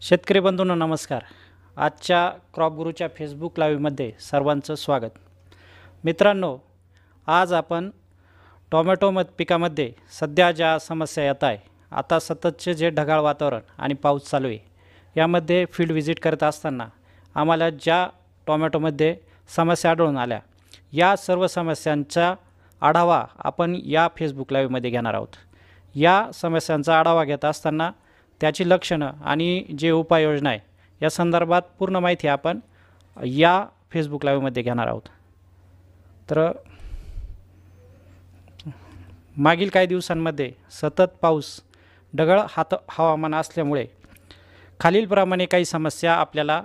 शेतकरी बंधूंनो नमस्कार. आजच्या क्रॉप गुरूच्या फेसबुक लाईव्हमध्ये सर्वांचं स्वागत. मित्रांनो, आज आपण टोमॅटो पिकामध्ये सध्या ज्या समस्या येत आहे, आता सततचे जे ढगाळ वातावरण आणि पाऊस चालू आहे, यामध्ये फील्ड व्हिजिट करत असताना आम्हाला ज्या टोमॅटोमध्ये समस्या आढळून आल्या, या सर्व समस्यांचा आढावा आपण या फेसबुक लाईव्हमध्ये घेणार आहोत. या समस्यांचा आढावा घेत असताना त्याची लक्षणं आणि जे उपाययोजना आहे या संदर्भात पूर्ण माहिती आपण या फेसबुक लाईव्हमध्ये घेणार आहोत. तर मागील काही दिवसांमध्ये सतत पाऊस, ढगाळ हवामान असल्यामुळे खालीलप्रमाणे काही समस्या आपल्याला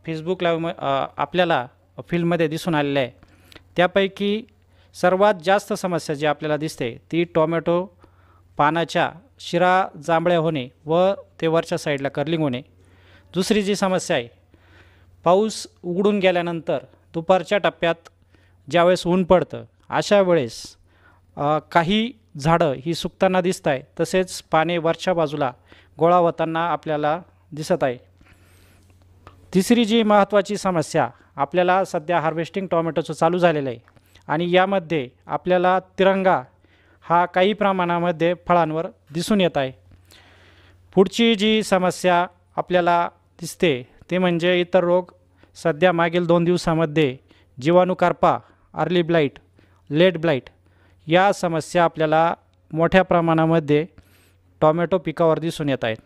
फेसबुक आपल्याला फील्डमध्ये दिसून आलेल्या आहे. त्यापैकी सर्वात जास्त समस्या जी आपल्याला दिसते ती टोमॅटो पानाच्या शिरा जांभळ्या होणे व ते वरच्या साईडला कर्लिंग होणे. दुसरी जी समस्या आहे, पाऊस उघडून गेल्यानंतर दुपारच्या टप्प्यात ज्यावेळेस ऊन पडतं अशा वेळेस काही झाडं ही सुकताना दिसत आहे, तसेच पाने वरच्या बाजूला गोळा होताना आपल्याला दिसत आहे. तिसरी जी महत्त्वाची समस्या आपल्याला सध्या हार्वेस्टिंग टोमॅटोचं चालू झालेलं आहे आणि यामध्ये आपल्याला तिरंगा हा काही प्रमाणामध्ये फळांवर दिसून येत आहे. पुढची जी समस्या आपल्याला दिसते ते म्हणजे इतर रोग. सध्या मागील 2 दिवसामध्ये जीवाणू करपा, अर्ली ब्लाईट, लेट ब्लाईट या समस्या आपल्याला मोठ्या प्रमाणामध्ये टोमॅटो पिकावर दिसून येत आहेत.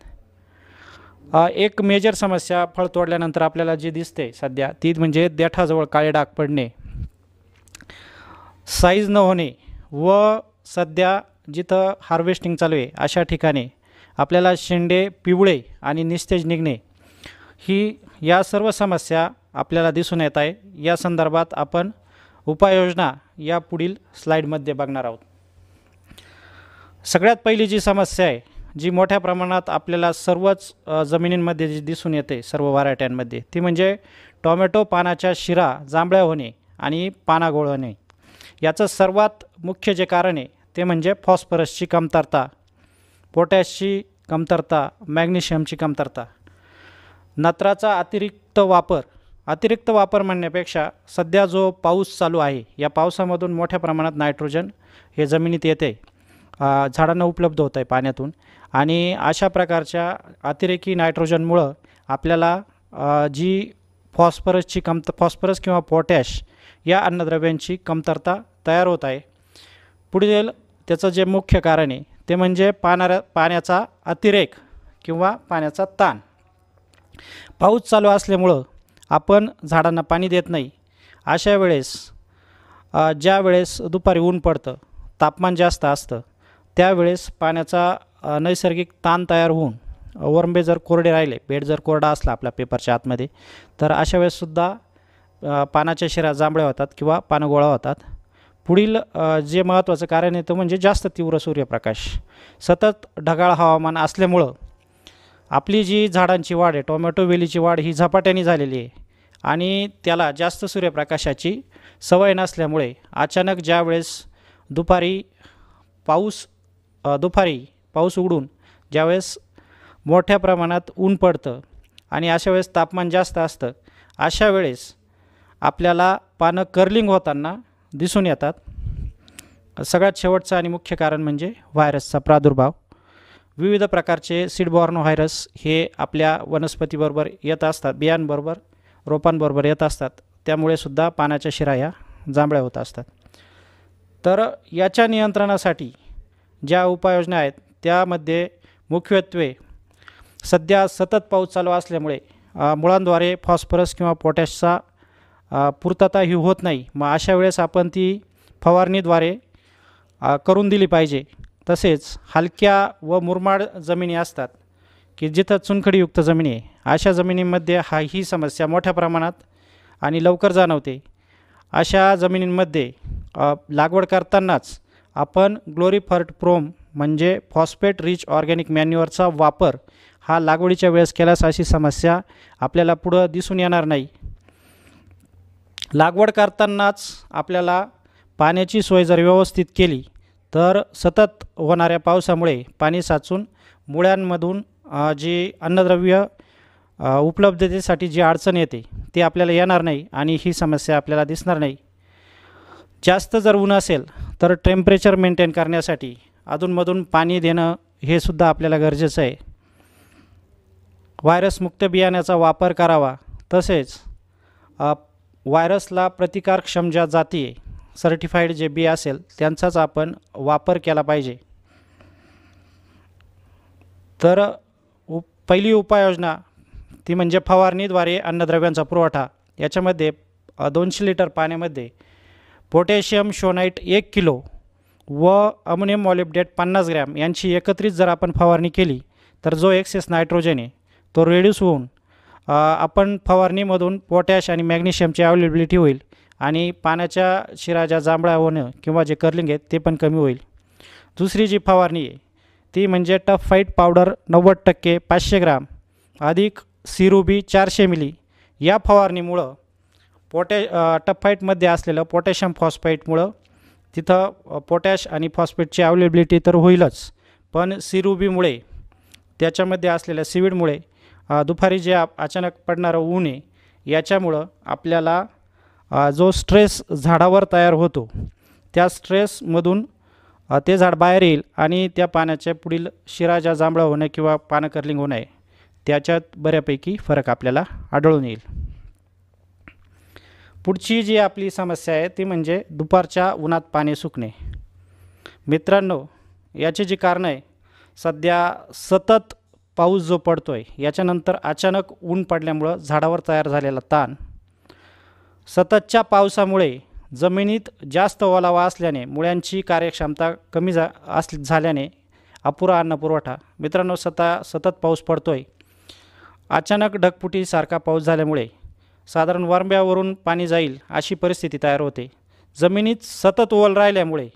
एक मेजर समस्या फळ तोडल्यानंतर आपल्याला जी दिसते सध्या ती म्हणजे देठाजवळ काळे डाग पडणे, साईज न होणे व सध्या जिथं हार्वेस्टिंग चालू आहे अशा ठिकाणी आपल्याला शेंडे पिवळे आणि निस्तेज निघणे, या सर्व समस्या आपल्याला दिसून येत आहे. या संदर्भात आपण उपाययोजना या पुढील स्लाईडमध्ये बघणार आहोत. सगळ्यात पहिली जी समस्या आहे, जी मोठ्या प्रमाणात आपल्याला सर्वच जमिनींमध्ये जी दिसून येते सर्व व्हरायट्यांमध्ये, ती म्हणजे टोमॅटो पानाच्या शिरा जांभळ्या होणे आणि पाना गोळ होणे. याचं सर्वात मुख्य जे कारण आहे ते म्हणजे फॉस्फरसची कमतरता, पोटॅशची कमतरता, मॅग्नेशियमची कमतरता. नत्राचा अतिरिक्त वापर म्हणण्यापेक्षा सध्या जो पाऊस चालू आहे या पावसामधून मोठ्या प्रमाणात नायट्रोजन हे जमिनीत येते, झाडांना उपलब्ध होत आहे पाण्यातून, आणि अशा प्रकारच्या अतिरेकी नायट्रोजनमुळं आपल्याला जी फॉस्फरस किंवा पोटॅश या अन्नद्रव्यांची कमतरता तयार होत आहे. पुढील त्याचं जे मुख्य कारण आहे ते म्हणजे पाण्याचा अतिरेक किंवा पाण्याचा ताण. पाऊस चालू असल्यामुळं आपण झाडांना पाणी देत नाही. अशा वेळेस ज्या वेळेस दुपारी ऊन पडतं, तापमान जास्त असतं, त्यावेळेस पाण्याचा नैसर्गिक ताण तयार होऊन वरंबे जर कोरडे राहिले, बेड जर कोरडा असला आपल्या पेपरच्या आतमध्ये, तर अशा वेळेससुद्धा पानाच्या शिरा जांभळ्या होतात किंवा पानं गोळा होतात. पुढील जे महत्त्वाचं कारण आहे ते म्हणजे जास्त तीव्र सूर्यप्रकाश. सतत ढगाळ हवामान असल्यामुळं आपली जी झाडांची वाढ आहे, टोमॅटो वेलीची वाढ ही झपाट्याने झालेली आहे आणि त्याला जास्त सूर्यप्रकाशाची सवय नसल्यामुळे अचानक ज्या वेळेस दुपारी पाऊस उघडून ज्यावेळेस मोठ्या प्रमाणात ऊन पडतं आणि अशा वेळेस तापमान जास्त असतं, अशा वेळेस आपल्याला पानं कर्लिंग होताना दिसून येतात. सगळ्यात शेवटचं आणि मुख्य कारण म्हणजे व्हायरसचा प्रादुर्भाव. विविध प्रकारचे सीडबॉर्न व्हायरस हे आपल्या वनस्पतीबरोबर येत असतात, बियांबरोबर, रोपांबरोबर येत असतात, त्यामुळे सुद्धा पानाच्या शिरा ह्या जांभळ्या होत असतात. तर याच्या नियंत्रणासाठी ज्या उपाययोजना आहेत त्यामध्ये मुख्यत्वे सध्या सतत पाऊस चालू असल्यामुळे मुळांद्वारे फॉस्फरस किंवा पोटॅशचा पूर्तता ही होत नाही. मग अशा वेळेस आपण ती फवारणीद्वारे करून दिली पाहिजे. तसेच हलक्या व मुरमाड जमिनी असतात की जिथं चुनखडीयुक्त जमिनी आहे, अशा जमिनींमध्ये ही समस्या मोठ्या प्रमाणात आणि लवकर जाणवते. अशा जमिनींमध्ये लागवड करतानाच आपण ग्लोरीफर्ट प्रोम म्हणजे फॉस्फेट रिच ऑर्गॅनिक मॅन्युअरचा वापर हा लागवडीच्या वेळेस केल्यास अशी समस्या आपल्याला पुढं दिसून येणार नाही. लागवड करतानाच आपल्याला पाण्याची सोय जर व्यवस्थित केली तर सतत होणाऱ्या पावसामुळे पाणी साचून मुळ्यांमधून जी अन्नद्रव्य उपलब्धतेसाठी जी अडचण येते ती आपल्याला येणार नाही आणि ही समस्या आपल्याला दिसणार नाही. जास्त जर ऊन असेल तर टेम्परेचर मेंटेन करण्यासाठी अधूनमधून पाणी देणं हे सुद्धा आपल्याला गरजेचं आहे. व्हायरसमुक्त बियाण्याचा वापर करावा. तसेच व्हायरसला प्रतिकारक्षम ज्या जाती आहे सर्टिफाईड जे बी असेल त्यांचाच आपण वापर केला पाहिजे. तर पहिली उपाययोजना ती म्हणजे फवारणीद्वारे अन्नद्रव्यांचा पुरवठा. याच्यामध्ये 200 लिटर पाण्यामध्ये पोटॅशियम शोनाईट 1 किलो व अमोनियम मॉलिब्डेट 50 ग्रॅम यांची एकत्रित जर आपण फवारणी केली तर जो एक्सेस नायट्रोजन आहे तो रिड्यूस होऊन आपण फवारणीमधून पोटॅश आणि मॅग्नेशियमची अवेलेबिलिटी होईल आणि पाण्याच्या शिरा ज्या जांभळ्या होणं किंवा जे कर्लिंग आहेत ते पण कमी होईल. दुसरी जी फवारणी आहे ती म्हणजे टफ फाईट पावडर 90% 500 ग्राम अधिक सिरुबी 400 मिली. या फवारणीमुळं टफ फाईटमध्ये असलेलं पोटॅशियम फॉस्फेटमुळं तिथं पोटॅश आणि फॉस्फेटची अवेलेबिलिटी तर होईलच, पण सिरुबीमुळे त्याच्यामध्ये असलेल्या सीवीडमुळे दुपारी जे अचानक पडणारं ऊन आहे याच्यामुळं आपल्याला जो स्ट्रेस झाडावर तयार होतो त्या स्ट्रेसमधून ते झाड बाहेर येईल आणि त्या पाण्याच्या पुढील शिरा ज्या जांभळा होणं किंवा पानं कर्लिंग होणं आहे त्याच्यात बऱ्यापैकी फरक आपल्याला आढळून येईल. पुढची जी आपली समस्या आहे ती म्हणजे दुपारच्या उन्हात पाणी सुकणे. मित्रांनो, याची जी कारणं आहे, सध्या सतत पाऊस जो पडतो आहे याच्यानंतर अचानक ऊन पडल्यामुळं झाडावर तयार झालेला ताण, सततच्या पावसामुळे जमिनीत जास्त ओलावा असल्याने मुळ्यांची कार्यक्षमता कमी झाल्याने अपुरा अन्न पुरवठा. मित्रांनो, सतत पाऊस पडतो आहे, अचानक ढगफुटीसारखा पाऊस झाल्यामुळे साधारण वरंब्यावरून पाणी जाईल अशी परिस्थिती तयार होते. जमिनीत सतत ओल राहिल्यामुळे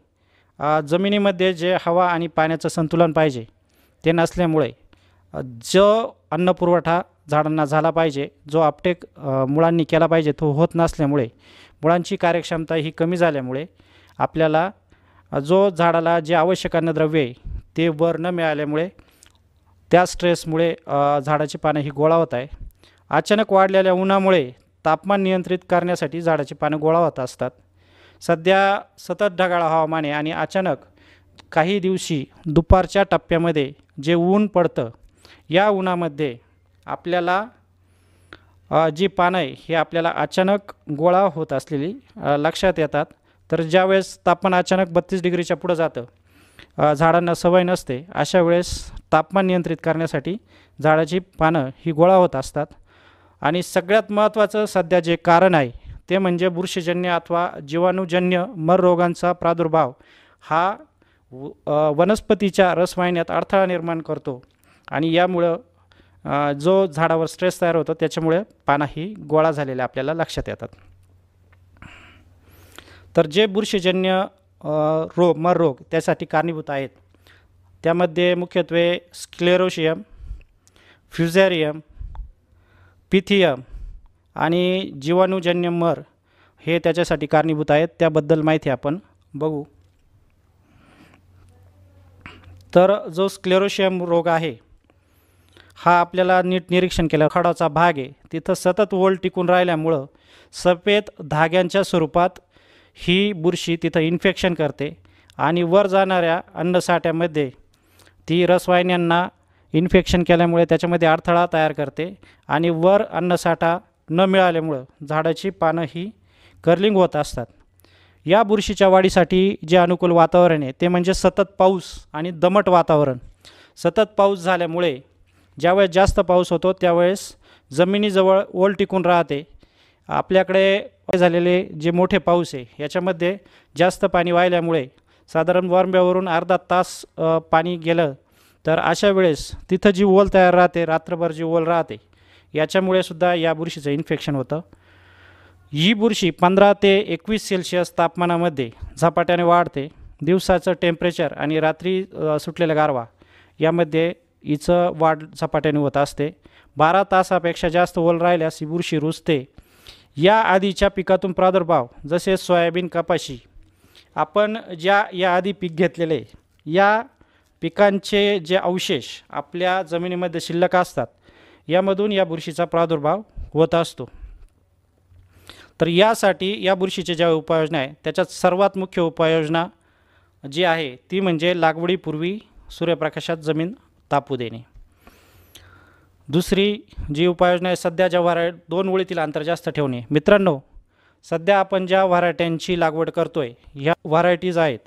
जमिनीमध्ये जे हवा आणि पाण्याचं संतुलन पाहिजे ते नसल्यामुळे जो अन्न पुरवठा झाडांना झाला पाहिजे, जो अपटेक मुळांनी केला पाहिजे तो होत नसल्यामुळे मुळांची कार्यक्षमता ही कमी झाल्यामुळे आपल्याला जो झाडाला जे आवश्यक अन्नद्रव्य आहे ते वर न मिळाल्यामुळे त्या स्ट्रेसमुळे झाडाची पानं ही गोळा होत आहे. अचानक वाढलेल्या उन्हामुळे तापमान नियंत्रित करण्यासाठी झाडाची पानं गोळा होत असतात. सध्या सतत ढगाळ हवामान आहे आणि अचानक काही दिवशी दुपारच्या टप्प्यामध्ये जे ऊन पडतं या उन्हामध्ये आपल्याला जी पानं आहे हे आपल्याला अचानक गोळा होत असलेली लक्षात येतात. तर ज्यावेळेस तापमान अचानक 32 डिग्रीच्या पुढं जातं, झाडांना सवय नसते, अशा वेळेस तापमान नियंत्रित करण्यासाठी झाडाची पानं ही गोळा होत असतात. आणि सगळ्यात महत्त्वाचं सध्या जे कारण आहे ते म्हणजे बुरशीजन्य अथवा जीवाणूजन्य मर रोगांचा प्रादुर्भाव हा वनस्पतीच्या रसवाहिन्यात अडथळा निर्माण करतो आणि यामुळं जो झाडावर स्ट्रेस तयार होतो त्याच्यामुळे पानं ही गोळा झालेल्या आपल्याला लक्षात येतात. तर जे बुरशीजन्य मर रोग त्यासाठी कारणीभूत आहेत त्यामध्ये मुख्यत्वे स्क्लेरोशियम, फ्युझॅरियम, पिथियम आणि जीवाणूजन्य मर हे त्याच्यासाठी कारणीभूत आहेत. त्याबद्दल माहिती आपण बघू. तर जो स्क्लेरोशियम रोग आहे हा आपल्याला नीट निरीक्षण केलं खडाचा भाग आहे तिथं सतत ओल टिकून राहिल्यामुळं सफेद धाग्यांच्या स्वरूपात ही बुरशी तिथं इन्फेक्शन करते आणि वर जाणाऱ्या अन्नसाठ्यामध्ये ती रसवाहिन्यांना इन्फेक्शन केल्यामुळे त्याच्यामध्ये अडथळा तयार करते आणि वर अन्नसाठा न मिळाल्यामुळं झाडाची पानं ही कर्लिंग होत असतात. या बुरशीच्या वाढीसाठी जे अनुकूल वातावरण आहे ते म्हणजे सतत पाऊस आणि दमट वातावरण. सतत पाऊस झाल्यामुळे ज्यावेळेस जास्त पाऊस होतो त्यावेळेस जमिनीजवळ ओल टिकून राहते. आपल्याकडे झालेले जे मोठे पाऊस आहे याच्यामध्ये जास्त पाणी वाहिल्यामुळे साधारण वरंब्यावरून अर्धा तास पाणी गेलं तर अशा वेळेस तिथं जी ओल तयार राहते, रात्रभर जी ओल राहते, याच्यामुळे सुद्धा या बुरशीचं इन्फेक्शन होतं. ही बुरशी 15 ते 21 सेल्सिअस तापमानामध्ये झपाट्याने वाढते. दिवसाचं टेम्परेचर आणि रात्री सुटलेला गारवा यामध्ये हिचं वाढ झपाट्याने होत असते. 12 तासापेक्षा जास्त ओल राहिल्यास ही बुरशी रुजते. या आधीच्या पिकातून प्रादुर्भाव जसे सोयाबीन, कपाशी आपण या आधी पीक घेतलेले या पिकांचे जे अवशेष आपल्या जमिनीमध्ये शिल्लक असतात यामधून या बुरशीचा प्रादुर्भाव होत असतो। तर यासाठी या बुरशीच्या ज्या उपाययोजना आहे त्याच्यात सर्वात मुख्य उपाययोजना जी आहे ती म्हणजे लागवडीपूर्वी सूर्यप्रकाशात जमीन तापू देणे। दुसरी जी उपाययोजना आहे सध्या ज्या दोन ओळीतील अंतर जास्त ठेवणे। मित्रांनो, सध्या आपण ज्या व्हरायट्यांची लागवड करतोय ह्या व्हरायटीज आहेत,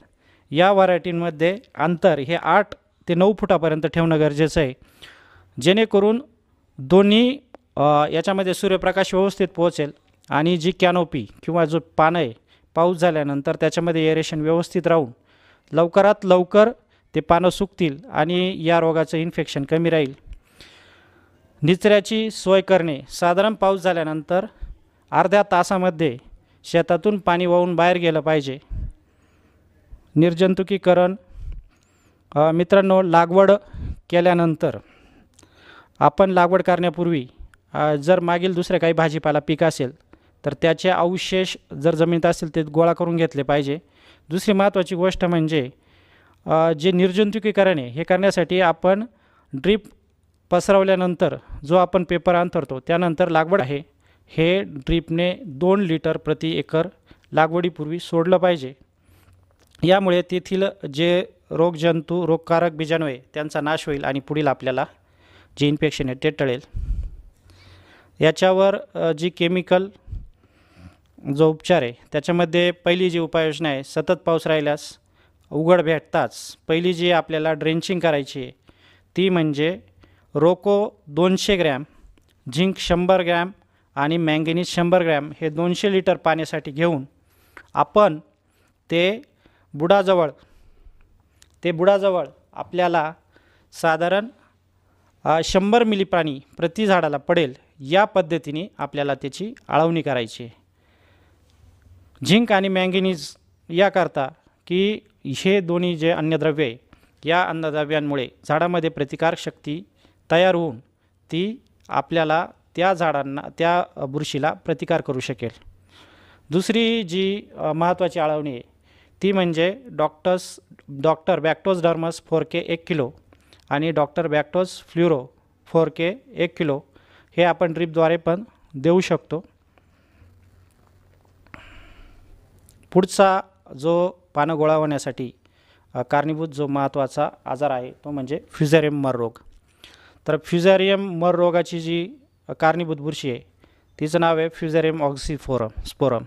या व्हरायटींमध्ये अंतर हे 8 ते 9 फुटापर्यंत ठेवणं गरजेचं आहे, जेणेकरून दोन्ही याच्यामध्ये सूर्यप्रकाश व्यवस्थित पोहोचेल आणि जी कॅनोपी किंवा जो पानं आहे पाऊस झाल्यानंतर त्याच्यामध्ये एरेशन व्यवस्थित राहून लवकरात लवकर ते पानं सुकतील आणि या रोगाचं इन्फेक्शन कमी राहील। निचऱ्याची सोय करणे। साधारण पाऊस झाल्यानंतर अर्ध्या तासामध्ये शेतातून पाणी वाहून बाहेर गेलं पाहिजे। निर्जंतुकीकरण। मित्रांनो, लागवड केल्यानंतर आपण लागवड करण्यापूर्वी जर मागील दुसरे काही भाजीपाला पीक असेल तर त्याचे अवशेष जर जमिनीत असेल ते गोळा करून घेतले पाहिजे। दुसरी महत्त्वाची गोष्ट म्हणजे जे निर्जंतुकीकरण आहे हे करण्यासाठी आपण ड्रीप पसरवल्यानंतर जो आपण पेपर अंथरतो त्यानंतर लागवड आहे हे ड्रीपने 2 लिटर प्रति एकर लागवडीपूर्वी सोडलं पाहिजे। यामुळे तेथील जे रोगजंतू रोगकारक बीजाणू आहे त्यांचा नाश होईल आणि पुढील आपल्याला जे इन्फेक्शन आहे ते टळेल। याच्यावर जी केमिकल जो उपचार आहे त्याच्यामध्ये पहिली जी उपाययोजना आहे, सतत पाऊस राहिल्यास उघड भेटताच पहिली जी आपल्याला ड्रेंचिंग करायची आहे ती म्हणजे रोको 200 ग्रॅम, झिंक 100 ग्रॅम आणि मँगनीज 100 ग्रॅम हे 200 लिटर पाण्यासाठी घेऊन आपण ते बुडाजवळ आपल्याला साधारण 100 मिली पाणी प्रति झाडाला पडेल या पद्धतीने आपल्याला त्याची आळवणी करायची आहे। झिंक आणि मँगनीज याकरता की हे दोन्ही जे अन्नद्रव्य आहे या अन्नद्रव्यांमुळे झाडामध्ये प्रतिकारक शक्ती तयार होऊन ती आपल्याला त्या झाडांना त्या बुरशीला प्रतिकार करू शकेल। दुसरी जी महत्त्वाची आळवणी आहे ती म्हणजे डॉक्टर बॅक्टोजडर्मस 4K 1 किलो आणि डॉक्टर बॅक्टोज फ्ल्युरो 4K 1 किलो हे आपण ड्रीपद्वारे पण देऊ शकतो। पुढचा जो पानं गोळा होण्यासाठी कारणीभूत जो महत्त्वाचा आजार आहे तो म्हणजे फ्युझेरियम मर रोग। तर फ्युझेरियम मर रोगाची जी कारणीभूत बुरशी आहे तिचं नाव आहे फ्युझेरियम ऑक्झिस्पोरम।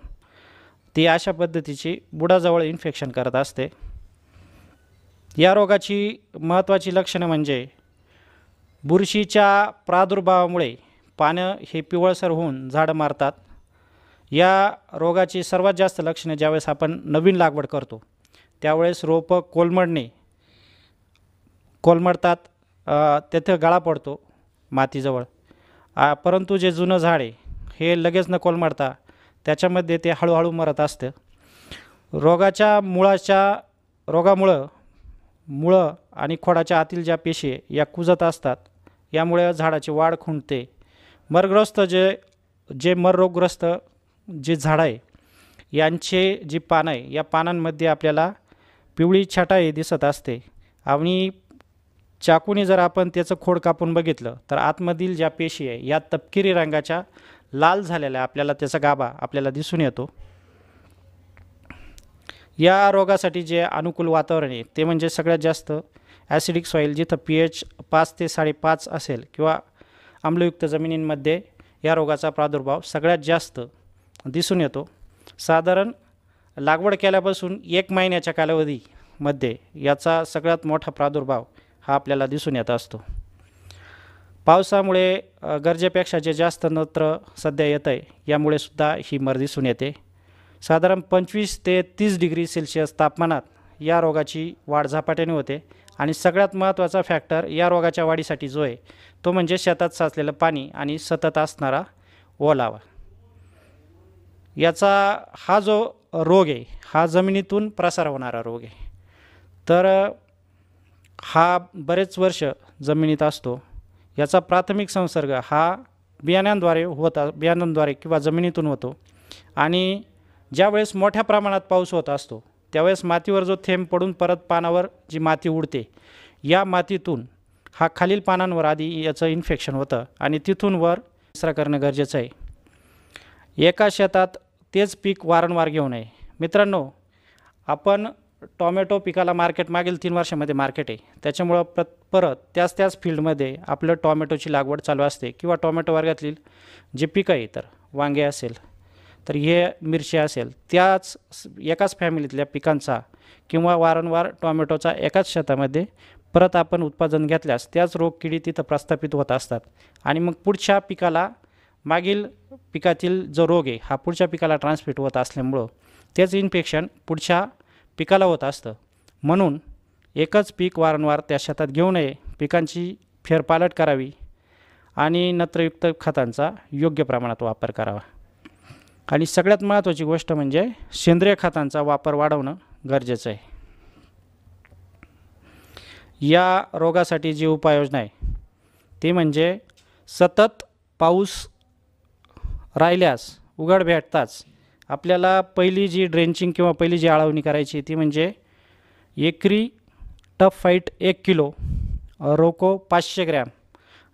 ती अशा पद्धतीची बुडाजवळ इन्फेक्शन करत असते। या रोगाची महत्त्वाची लक्षणं म्हणजे बुरशीच्या प्रादुर्भावामुळे पानं हे पिवळसर होऊन झाडं मारतात। या रोगाची सर्वात जास्त लक्षणे ज्यावेळेस आपण नवीन लागवड करतो त्यावेळेस रोपं कोलमडतात, तेथे गळा पडतो मातीजवळ, परंतु जे जुनं झाड आहे हे लगेच न कोलमडता त्याच्यामध्ये ते हळूहळू मरत असतं। रोगामुळं मुळं आणि खोडाच्या आतील ज्या पेशी आहे या कुजत असतात, यामुळे झाडाची वाढ खुंटते। मर रोगग्रस्त जे झाडं आहे यांचे जी पानं आहे या पानांमध्ये आपल्याला पिवळी छटाई दिसत असते आणि चाकूने जर आपण त्याचं खोड कापून बघितलं तर आतमधील ज्या पेशी आहे या तपकिरी रंगाच्या लाल झालेल्या आपल्याला त्याचा गाभा आपल्याला दिसून येतो। या रोगासाठी जे अनुकूल वातावरण आहे ते म्हणजे सगळ्यात जास्त ॲसिडिक सॉईल, जिथं pH 5 ते 5.5 असेल किंवा आम्लयुक्त जमिनींमध्ये या रोगाचा प्रादुर्भाव सगळ्यात जास्त दिसून येतो। साधारण लागवड केल्यापासून 1 महिन्याच्या कालावधीमध्ये याचा सगळ्यात मोठा प्रादुर्भाव हा आपल्याला दिसून येत असतो। पावसामुळे गरजेपेक्षा जे जास्त नत्र सध्या येत आहे यामुळे सुद्धा ही मर दिसून येते। साधारण 25 ते 30 डिग्री सेल्सिअस तापमानात या रोगाची वाढ झपाट्याने होते आणि सगळ्यात महत्त्वाचा फॅक्टर या रोगाच्या वाढीसाठी जो आहे तो म्हणजे शेतात साचलेलं पाणी आणि सतत असणारा ओलावा। याचा हा जो रोग आहे हा जमिनीतून प्रसार होणारा रोग आहे, तर हा बरेच वर्ष जमिनीत असतो। याचा प्राथमिक संसर्ग हा बियाण्यांद्वारे किंवा जमिनीतून होतो आणि ज्यावेळेस मोठ्या प्रमाणात पाऊस होत असतो त्यावेळेस मातीवर जो थेंब पडून परत पानावर जी माती उडते या मातीतून हा खालील पानांवर आधी याचं इन्फेक्शन होतं आणि तिथून वर निचरा करणं गरजेचं आहे. एका शेतात तेच पीक वारंवार घेऊ नये. मित्रांनो, आपण टॉमॅटो पिकाला मार्केट मागील 3 वर्षामध्ये मार्केट आहे, त्याच्यामुळं परत त्याच फील्डमध्ये आपलं टॉमॅटोची लागवड चालू असते किंवा टॉमॅटो वर्गातील जे पिकं आहे, तर वांगे असेल तर हे मिरची असेल, त्याच एकाच फॅमिलीतल्या पिकांचा किंवा वारंवार टॉमॅटोचा एकाच शेतामध्ये परत आपण उत्पादन घेतल्यास त्याच रोगकिडी तिथं प्रस्थापित होत असतात आणि मग पुढच्या पिकाला मागील पिकातील जो रोग आहे हा पुढच्या पिकाला ट्रान्समिट होत असल्यामुळं तेच इन्फेक्शन पुढच्या पिकाला होत असतं. म्हणून एकच पीक वारंवार त्या शेतात घेऊ नये. पिकांची फेरपालट करावी आणि नत्रयुक्त खतांचा योग्य प्रमाणात वापर करावा. आणि सगळ्यात महत्त्वाची गोष्ट म्हणजे सेंद्रिय खतांचा वापर वाढवणं गरजेचं आहे. या रोगासाठी जी उपाययोजना आहे ती म्हणजे सतत पाऊस राहिल्यास उघड भेटताच आपल्याला पहिली जी ड्रेंचिंग किंवा पहिली जी आळवणी करायची ती म्हणजे एकरी टफ फाईट 1 किलो, रोको 500 ग्रॅम.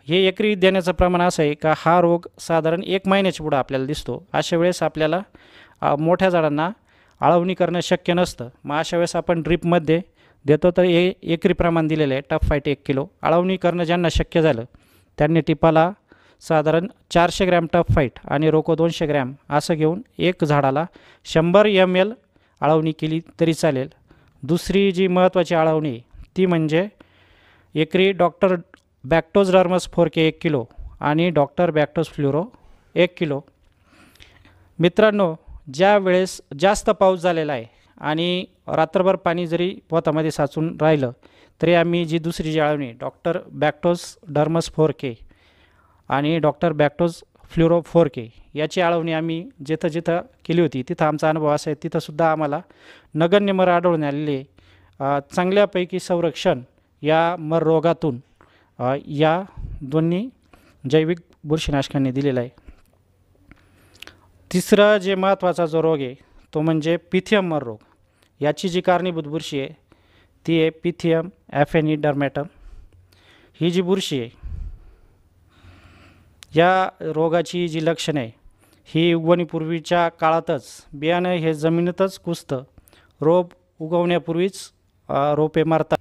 हे एकरी देण्याचं प्रमाण असं आहे का हा रोग साधारण 1 महिन्याच्या पुढं आपल्याला दिसतो. अशा वेळेस आपल्याला मोठ्या झाडांना आळवणी करणं शक्य नसतं. मग अशा वेळेस आपण ड्रिपमध्ये देतो तर एकरी प्रमाण दिलेलं आहे टफ फाईट 1 किलो. आळवणी करणं ज्यांना शक्य झालं त्यांनी टिपाला साधारण 400 ग्रॅम टफ फाईट आणि रोको 200 ग्रॅम असं घेऊन एक झाडाला 100 ml आळवणी केली तरी चालेल. दुसरी जी महत्त्वाची आळवणी ती म्हणजे एकरी डॉक्टर बॅक्टोज डर्मस 4K 1 किलो आणि डॉक्टर बॅक्टोज फ्लोरो 1 किलो. मित्रांनो, ज्या वेळेस जास्त पाऊस झालेला आहे आणि रात्रभर पाणी जरी पोतामध्ये साचून राहिलं तरी आम्ही दुसरी जी आळवणी डॉक्टर बॅक्टोज डर्मस 4K आणि डॉक्टर बॅक्टोज फ्लोरो 4K याची आळवणी आम्ही जिथं केली होती तिथं आमचा अनुभव असा आहे, तिथंसुद्धा आम्हाला नगण्य मर आढळून आलेले. चांगल्यापैकी संरक्षण या मर रोगातून या दोन्ही जैविक बुरशीनाशकांनी दिलेला आहे. तिसरा जे महत्त्वाचा जो रोग आहे तो म्हणजे पिथियम मर रोग. याची जी कारणीभूत बुरशी आहे ती आहे पिथियम ॲफेनिडर्मॅटम. ही जी बुरशी आहे या रोगाची जी लक्षणं आहे ही उगवणीपूर्वीच्या काळातच बियाणं हे जमिनीतच कुजतं. रोप उगवण्यापूर्वीच रोपे मरतात.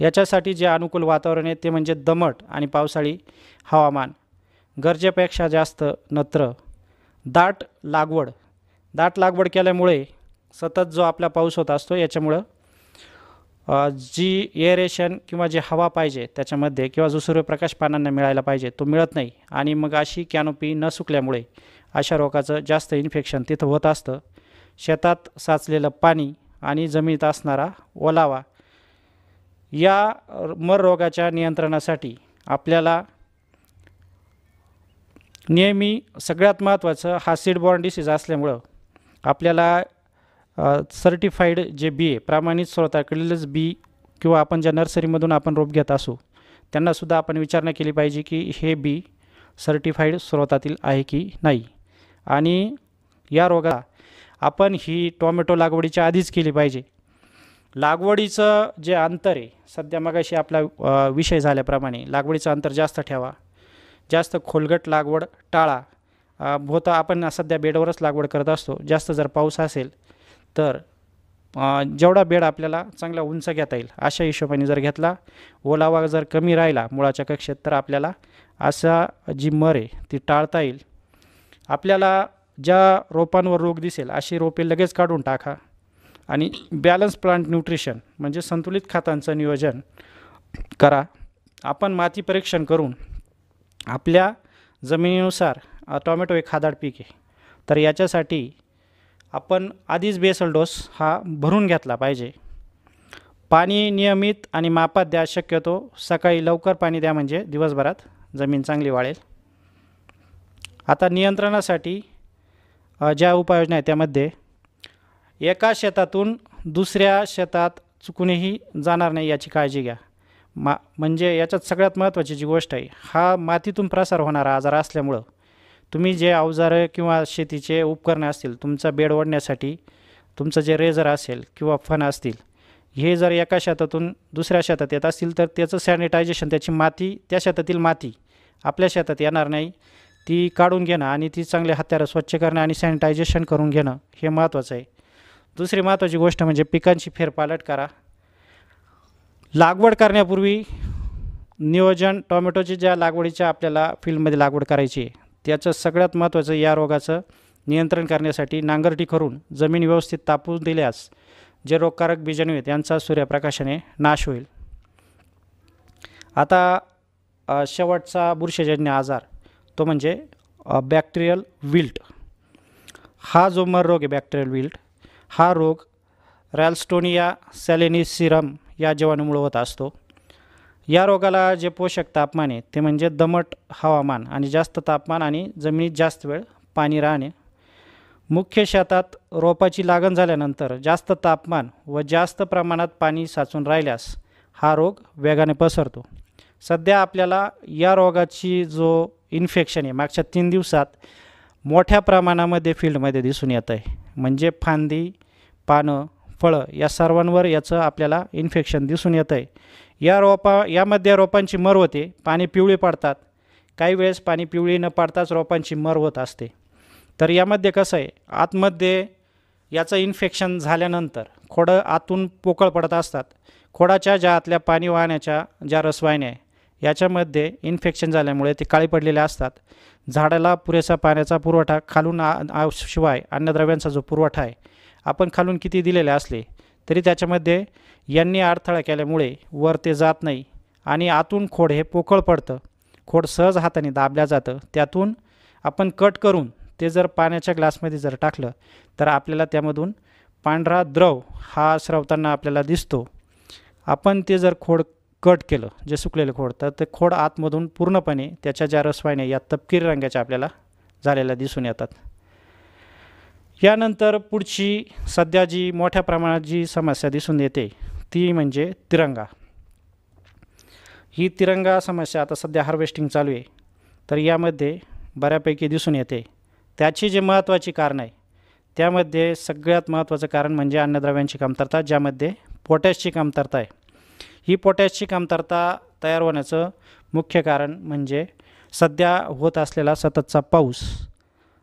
याच्यासाठी जे अनुकूल वातावरण आहे ते म्हणजे दमट आणि पावसाळी हवामान, गरजेपेक्षा जास्त नत्र, दाट लागवड केल्यामुळे सतत जो आपला पाऊस होत असतो याच्यामुळं जी एअरेशन किंवा जी हवा पाहिजे त्याच्यामध्ये किंवा जो सूर्यप्रकाश पानांना मिळायला पाहिजे तो मिळत नाही आणि मग अशी कॅनोपी न सुकल्यामुळे अशा रोगाचं जास्त इन्फेक्शन तिथं होत असतं. शेतात साचलेलं पाणी आणि जमिनीत असणारा ओलावा या मर रोगाच्या नियंत्रणासाठी आपल्याला नेहमी सगळ्यात महत्त्वाचं हा सीडबॉर्न डिसीज असल्यामुळं आपल्याला सर्टिफाईड जे बी आहे, प्रमाणित स्रोताकडीलच बी किंवा आपण ज्या नर्सरीमधून आपण रोप घेत असू त्यांनासुद्धा आपण विचारणा केली पाहिजे की हे बी सर्टिफाईड स्रोतातील आहे की नाही. आणि या रोगाला आपण ही टोमॅटो लागवडीच्या आधीच केली पाहिजे. लागवडीचं जे अंतर आहे सध्या मगाशी आपला विषय झाल्याप्रमाणे लागवडीचं अंतर जास्त ठेवा. जास्त खोलगट लागवड टाळा. बहुधा आपण सध्या बेडवरच लागवड करत असतो. जास्त जर पाऊस असेल तर जेवढा बेड आपल्याला चांगला उंच घेता येईल अशा हिशोबाने जर घेतला, ओलावा जर कमी राहिला मुळाच्या कक्षेत तर आपल्याला असा जी मर आहे ती टाळता येईल. आपल्याला ज्या रोपांवर रोग दिसेल अशी रोपे लगेच काढून टाका आणि बॅलन्स प्लांट न्यूट्रिशन म्हणजे संतुलित खतांचं नियोजन करा. आपण माती परीक्षण करून आपल्या जमिनीनुसार टोमॅटो एक खादाड पीक आहे तर याच्यासाठी आपण आधीच बेसल डोस हा भरून घेतला पाहिजे. पाणी नियमित आणि मापात द्या. शक्यतो सकाळी लवकर पाणी द्या म्हणजे दिवसभरात जमीन चांगली वाळेल. आता नियंत्रणासाठी ज्या उपाययोजना आहेत त्यामध्ये एका शेतातून दुसऱ्या शेतात चुकूनही जाणार नाही याची काळजी घ्या. म्हणजे याच्यात सगळ्यात महत्त्वाची जी गोष्ट आहे हा मातीतून प्रसार होणारा आजार असल्यामुळं तुम्ही जे अवजारं किंवा शेतीचे उपकरणं असतील, तुमचा बेड ओढण्यासाठी तुमचं जे रेझर असेल किंवा फण असतील हे जर एका शेतातून दुसऱ्या शेतात येत असतील तर त्याचं सॅनिटायझेशन, त्याची माती, त्या शेतातील माती आपल्या शेतात येणार नाही ती काढून घेणं आणि ती चांगल्या हाताने स्वच्छ करणं आणि सॅनिटायझेशन करून घेणं हे महत्त्वाचं आहे. दुसरी महत्त्वाची गोष्ट म्हणजे पिकांची फेरपालट करा. लागवड करण्यापूर्वी नियोजन, टोमॅटोची ज्या लागवडीच्या आपल्याला फील्डमध्ये लागवड करायची आहे त्याचं सगळ्यात महत्त्वाचं या रोगाचं नियंत्रण करण्यासाठी नांगरटी करून जमीन व्यवस्थित तापून दिल्यास जे रोगकारक बीजाणू आहेत यांचा सूर्यप्रकाशाने नाश होईल. आता शेवटचा बुरशीजन्य आजार तो म्हणजे बॅक्टेरियल विल्ट. हा जो रोग आहे बॅक्टेरियल विल्ट, हा रोग रॅल्स्टोनिया सॅलेनिसिरम या जीवाणूमुळे होत असतो. या रोगाला जे पोषक तापमान आहे ते म्हणजे दमट हवामान आणि जास्त तापमान आणि जमिनीत जास्त वेळ पाणी राहणे. मुख्य शेतात रोपाची लागण झाल्यानंतर जास्त तापमान व जास्त प्रमाणात पाणी साचून राहिल्यास हा रोग वेगाने पसरतो. सध्या आपल्याला या रोगाची जो इन्फेक्शन आहे मागच्या 3 दिवसात मोठ्या प्रमाणामध्ये फील्डमध्ये दिसून येत आहे. म्हणजे फांदी, पानं, फळं या सर्वांवर याचं आपल्याला इन्फेक्शन दिसून येतं आहे. यामध्ये रोपांची मर होते, पाणी पिवळे पडतात. काही वेळेस पाणी पिवळी न पडताच रोपांची मर होत असते. तर यामध्ये कसं आहे, आतमध्ये याचं इन्फेक्शन झाल्यानंतर खोडं आतून पोकळ पडत असतात. खोडाच्या ज्या आतल्या पाणी वाहण्याच्या ज्या रसवाहिन्या आहे याच्यामध्ये इन्फेक्शन झाल्यामुळे ते काळी पडलेले असतात. झाडाला पुरेसा पाण्याचा पुरवठा खालून शिवाय अन्नद्रव्यांचा जो पुरवठा आहे आपण खालून किती दिलेले असले तरी त्याच्यामध्ये यांनी अडथळा केल्यामुळे वर ते जात नाही आणि आतून खोड हे पोकळ पडतं. खोड सहज हाताने दाबल्या जातं. त्यातून आपण कट करून ते जर पाण्याच्या ग्लासमध्ये जर टाकलं तर आपल्याला त्यामधून पांढरा द्रव हा स्रवताना आपल्याला दिसतो. आपण ते जर खोड कट केलं, जे सुकलेलं खोड, तर ते खोड आतमधून पूर्णपणे त्याच्या ज्या रसवाहिन्या या तपकिरी रंगाच्या आपल्याला झालेल्या दिसून येतात. यानंतर पुढची सध्या जी मोठ्या प्रमाणात जी समस्या दिसून येते ती म्हणजे तिरंगा. ही तिरंगा समस्या आता सध्या हार्वेस्टिंग चालू आहे तर यामध्ये बऱ्यापैकी दिसून येते. त्याची जे महत्त्वाची कारण आहे त्यामध्ये सगळ्यात महत्त्वाचं कारण म्हणजे अन्नद्रव्यांची कमतरता, ज्यामध्ये पोटॅशची कमतरता आहे. ही पोटॅशची कमतरता तयार होण्याचं मुख्य कारण म्हणजे सध्या होत असलेला सततचा पाऊस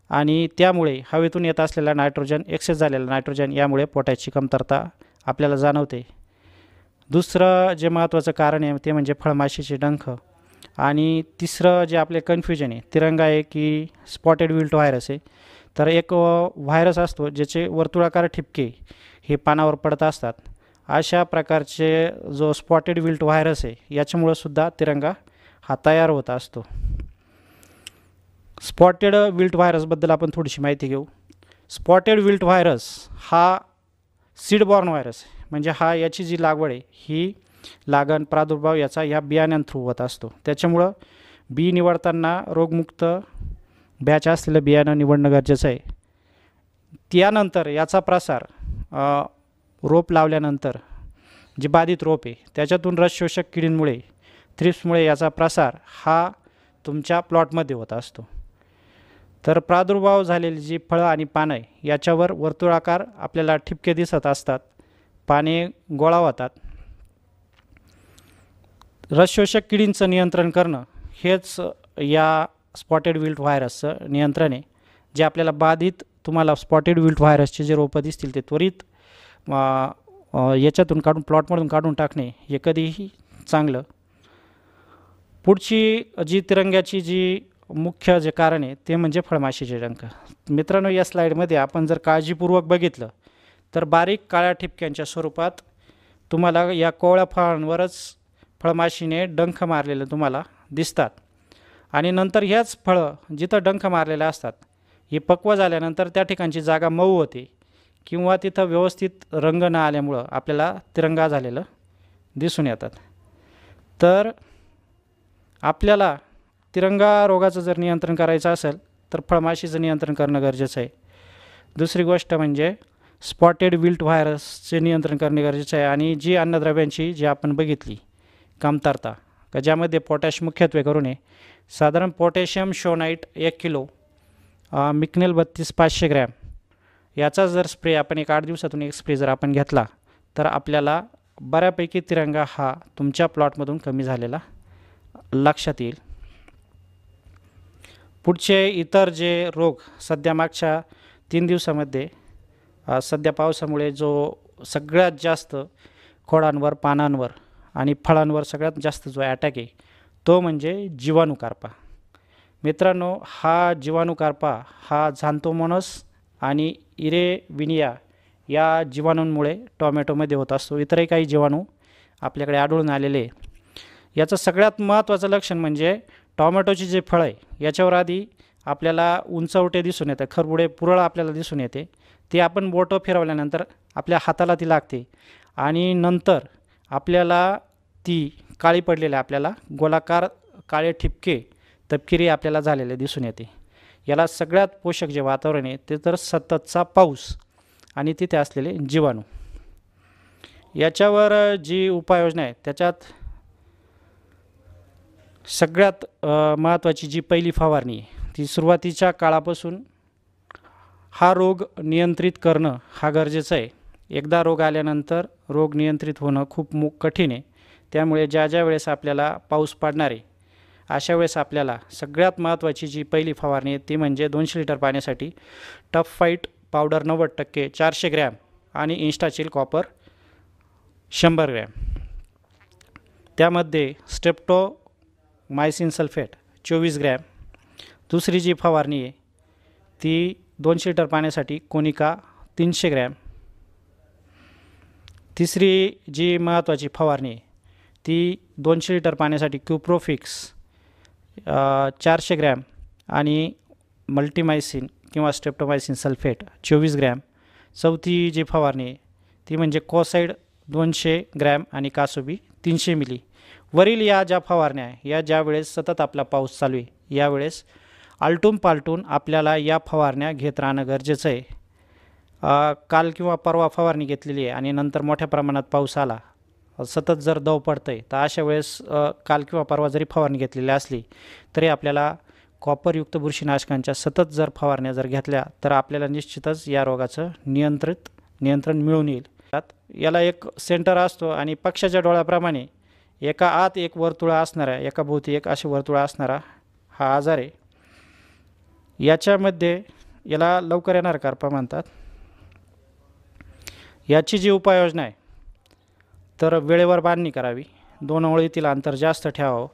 आणि त्यामुळे हवेतून येत असलेला नायट्रोजन, एक्सेस झालेला नायट्रोजन, यामुळे पोटॅशची कमतरता आपल्याला जाणवते. दुसरं जे महत्त्वाचं कारण आहे ते म्हणजे फळमाशीचे डंख. आणि तिसरं जे आपले कन्फ्युजन आहे, तिरंगा आहे की स्पॉटेड विल्ट व्हायरस आहे. तर एक व्हायरस असतो ज्याचे वर्तुळाकार ठिपके हे पानावर पडत असतात. अशा प्रकारचे जो स्पॉटेड विल्ट व्हायरस आहे याच्यामुळं सुद्धा तिरंगा हा तयार होत असतो. स्पॉटेड विल्ट व्हायरसबद्दल आपण थोडीशी माहिती घेऊ. स्पॉटेड विल्ट व्हायरस हा सीडबॉर्न व्हायरस आहे. म्हणजे याची जी लागवड आहे ही लागण प्रादुर्भाव याचा या बियाण्यां थ्रू होत असतो. त्याच्यामुळं बी निवडताना रोगमुक्त बॅच असलेलं बियाणं निवडणं गरजेचं आहे. त्यानंतर याचा प्रसार रोप लावल्यानंतर जे बाधित रोप आहे त्याच्यातून रस शोषक किडींमुळे, थ्रिप्समुळे याचा प्रसार हा तुमच्या प्लॉटमध्ये होत असतो. तर प्रादुर्भाव झालेली जी फळं आणि पानं आहे याच्यावर वर्तुळाकार आपल्याला ठिपके दिसत असतात, पाने गोळा होतात. रसशोषक किडींचं नियंत्रण करणं हेच या स्पॉटेड विल्ट व्हायरसचं नियंत्रण आहे. जे आपल्याला बाधित तुम्हाला स्पॉटेड विल्ट व्हायरसचे जे रोपं दिसतील ते त्वरित याच्यातून काढून, प्लॉटमधून काढून टाकणे हे कधीही चांगलं. पुढची जी तिरंग्याची जी मुख्य जे कारण आहे ते म्हणजे फळमाशीचे डंख. मित्रांनो, या स्लाईडमध्ये आपण जर काळजीपूर्वक बघितलं तर बारीक काळ्या ठिपक्यांच्या स्वरूपात तुम्हाला या कोवळ्या फळांवरच फळमाशीने डंख मारलेले तुम्हाला दिसतात. आणि नंतर ह्याच फळं जिथं डंख मारलेले असतात हे पक्व झाल्यानंतर त्या ठिकाणची जागा मऊ होते किंवा तिथं व्यवस्थित रंग न आल्यामुळं आपल्याला तिरंगा झालेलं दिसून येतात. तर आपल्याला तिरंगा रोगाचं जर नियंत्रण करायचं असेल तर फळमाशीचं नियंत्रण करणं गरजेचं आहे. दुसरी गोष्ट म्हणजे स्पॉटेड विल्ट व्हायरसचे नियंत्रण करणे गरजेचं आहे. आणि जी अन्नद्रव्यांची जी आपण बघितली कमतरता का ज्यामध्ये पोटॅश मुख्यत्वे करून आहे, साधारण पोटॅशियम शोनाईट 1 किलो, मिक्नेल 32 500 ग्रॅम याचा जर स्प्रे आपण 8 दिवसातून एक स्प्रे जर आपण घेतला तर आपल्याला बऱ्यापैकी तिरंगा हा तुमच्या प्लॉटमधून कमी झालेला लक्षात येईल. पुढचे इतर जे रोग सध्या मागच्या 3 दिवसामध्ये सध्या पावसामुळे जो सगळ्यात जास्त खोडांवर, पानांवर आणि फळांवर सगळ्यात जास्त जो अटॅक आहे तो म्हणजे जीवाणू कार्पा. मित्रांनो, हा जीवाणू कार्पा हा झॅन्थोमोनास आणि इरेविनिया या जीवाणूंमुळे टोमॅटोमध्ये होत असतो. इतरही काही जीवाणू आपल्याकडे आढळून आलेले. याचं सगळ्यात महत्त्वाचं लक्षण म्हणजे टोमॅटोची जे फळ आहे याच्यावर आधी आपल्याला उंचवटे दिसून येते, खरबुडे पुरळ आपल्याला दिसून येते. ते आपण बोटं फिरवल्यानंतर आपल्या हाताला ती लागते आणि नंतर आपल्याला ती काळी पडलेली आपल्याला गोलाकार काळे ठिपके तपकिरी आपल्याला झालेले दिसून येते. याला सगळ्यात पोषक जे वातावरण आहे ते तर सततचा पाऊस आणि तिथे असलेले जीवाणू. याच्यावर जी उपाययोजना आहे त्याच्यात सगळ्यात महत्त्वाची जी पहिली फवारणी आहे ती सुरुवातीच्या काळापासून हा रोग नियंत्रित करणं हा गरजेचं आहे. एकदा रोग आल्यानंतर रोग नियंत्रित होणं खूप कठीण आहे. त्यामुळे ज्या वेळेस आपल्याला पाऊस पडणार आहे अशा वेळेस आपल्याला सगळ्यात महत्त्वाची जी पहिली फवारणी आहे ती म्हणजे 200 लिटर पाण्यासाठी टफ फाईट पावडर 90% 400 ग्रॅम आणि इन्स्टाचिल कॉपर 100 ग्रॅम. त्यामध्ये स्ट्रेप्टोमायसिन सल्फेट 24 ग्रॅम. दुसरी जी फवारणी आहे ती 200 लिटर पाण्यासाठी कोनिका 300 ग्रॅम. तिसरी जी महत्त्वाची फवारणी आहे ती 200 लिटर पाण्यासाठी क्युप्रोफिक्स 400 ग्रॅम आणि मल्टीमायसिन किंवा स्ट्रेप्टोमायसिन सल्फेट 24 ग्रॅम. चौथी जी फवारणी आहे ती म्हणजे कोसाईड 200 ग्रॅम आणि कासोबी 300 मिली. वरील या ज्या फवारण्या आहे या ज्यावेळेस सतत आपला पाऊस चालू आहे यावेळेस आलटून पालटून आपल्याला या फवारण्या घेत राहणं गरजेचं आहे. काल किंवा परवा फवारणी घेतलेली आहे आणि नंतर मोठ्या प्रमाणात पाऊस आला, सतत जर दव पडतं आहे तर अशा वेळेस काल किंवा परवा जरी फवारणी घेतलेली असली तरी आपल्याला कॉपरयुक्त बुरशीनाशकांच्या सतत जर फवारण्या जर घेतल्या तर आपल्याला निश्चितच या रोगाचं नियंत्रण मिळून येईल. याला एक सेंटर असतो आणि पक्षाच्या डोळ्याप्रमाणे एका आत एक वर्तुळा असणारा, एका भोवती एक अशी वर्तुळा असणारा हा आजार आहे. याच्यामध्ये याला लवकर येणारा कार्पा म्हणतात. याची जी उपाययोजना आहे तर वेळेवर बांधणी करावी, 2 ओळीतील अंतर जास्त ठेवावं,